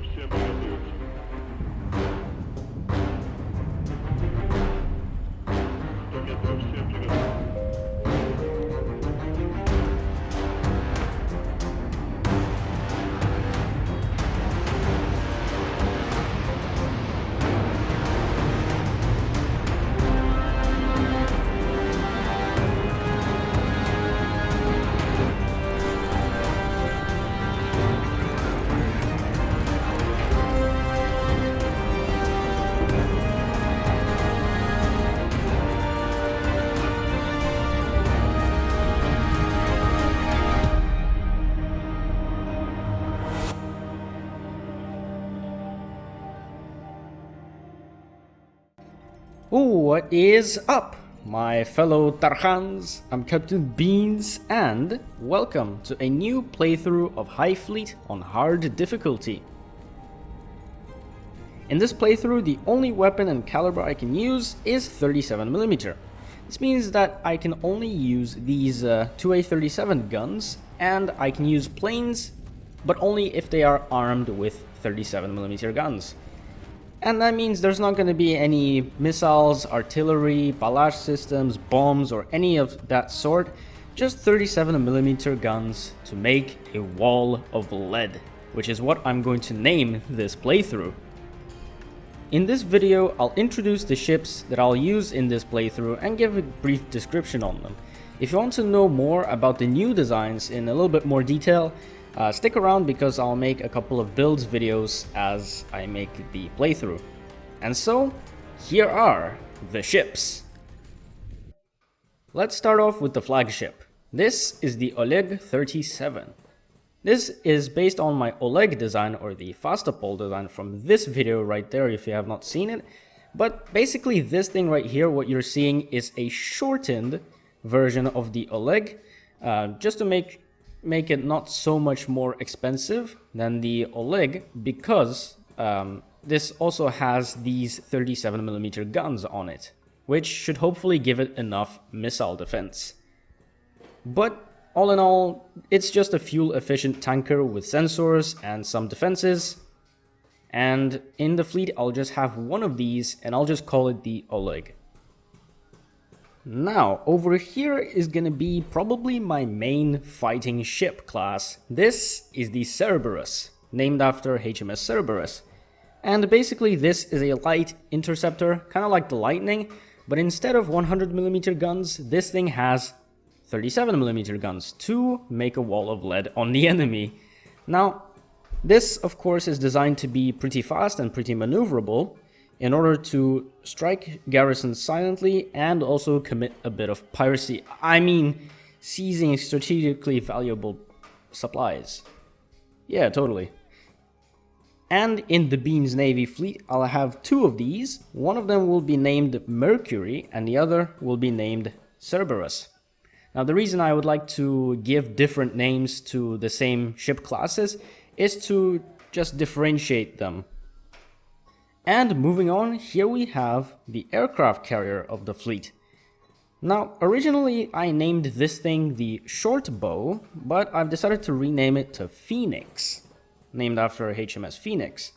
всем приготовиться. Метров всем приготовиться. What is up, my fellow Tarhans? I'm Captain Beans, and welcome to a new playthrough of HighFleet on hard difficulty. In this playthrough, the only weapon and caliber I can use is 37mm. This means that I can only use these 2A37 guns, and I can use planes, but only if they are armed with 37mm guns. And that means there's not going to be any missiles, artillery, palash systems, bombs, or any of that sort. Just 37mm guns to make a wall of lead, which is what I'm going to name this playthrough. In this video, I'll introduce the ships that I'll use in this playthrough and give a brief description on them. If you want to know more about the new designs in a little bit more detail, stick around because I'll make a couple of builds videos as I make the playthrough. And so, here are the ships. Let's start off with the flagship. This is the Oleg 37. This is based on my Oleg design, or the Fastapol design from this video right there if you have not seen it. But basically this thing right here, what you're seeing is a shortened version of the Oleg, just to make it not so much more expensive than the Oleg, because this also has these 37mm guns on it, which should hopefully give it enough missile defense. But all in all, it's just a fuel efficient tanker with sensors and some defenses. And in the fleet, I'll just have one of these and I'll just call it the Oleg. Now, over here is gonna be probably my main fighting ship class. This is the Cerberus, named after HMS Cerberus. And basically this is a light interceptor, kind of like the Lightning, but instead of 100mm guns, this thing has 37mm guns to make a wall of lead on the enemy. Now, this of course is designed to be pretty fast and pretty maneuverable, in order to strike garrisons silently and also commit a bit of piracy. I mean, seizing strategically valuable supplies. Yeah, totally. And in the Beans Navy fleet, I'll have two of these. One of them will be named Mercury and the other will be named Cerberus. Now, the reason I would like to give different names to the same ship classes is to just differentiate them. And moving on, here we have the aircraft carrier of the fleet. Now, originally I named this thing the Short Bow, but I've decided to rename it to Phoenix, named after HMS Phoenix.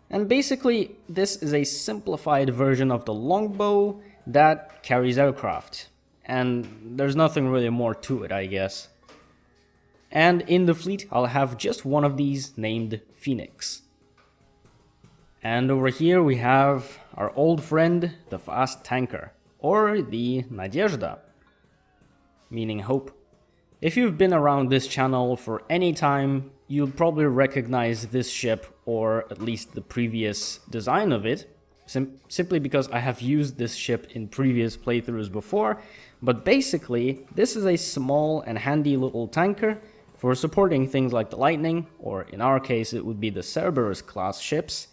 And basically, this is a simplified version of the longbow that carries aircraft. And there's nothing really more to it, I guess. And in the fleet, I'll have just one of these named Phoenix. And over here we have our old friend, the fast tanker, or the Nadezhda, meaning hope. If you've been around this channel for any time, you'll probably recognize this ship, or at least the previous design of it, simply because I have used this ship in previous playthroughs before. But basically, this is a small and handy little tanker for supporting things like the Lightning, or in our case it would be the Cerberus class ships.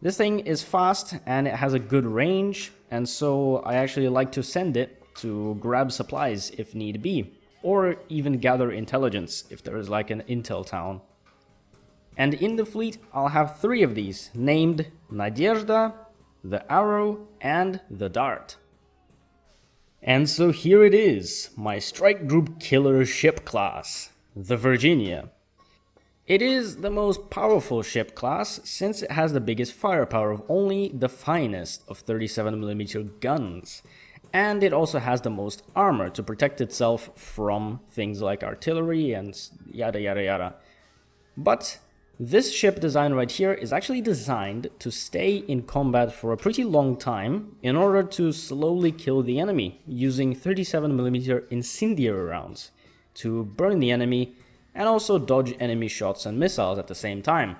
This thing is fast and it has a good range, and so I actually like to send it to grab supplies if need be, or even gather intelligence if there is like an intel town. And in the fleet, I'll have three of these, named Nadezhda, the Arrow, and the Dart. And so here it is, my strike group killer ship class, the Virginia. It is the most powerful ship class since it has the biggest firepower of only the finest of 37mm guns. And it also has the most armor to protect itself from things like artillery and yada yada yada. But this ship design right here is actually designed to stay in combat for a pretty long time in order to slowly kill the enemy using 37mm incendiary rounds to burn the enemy and also dodge enemy shots and missiles at the same time.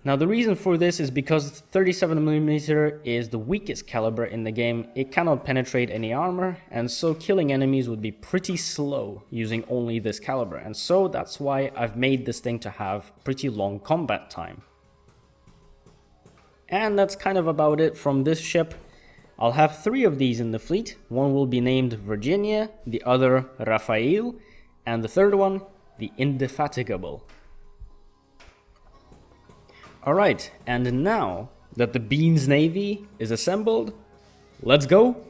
Now the reason for this is because 37mm is the weakest caliber in the game. It cannot penetrate any armor, and so killing enemies would be pretty slow using only this caliber, and so that's why I've made this thing to have pretty long combat time. And that's kind of about it from this ship. I'll have 3 of these in the fleet. One will be named Virginia, the other Raphael, and the third one, the Indefatigable. Alright, and now that the Beans Navy is assembled, let's go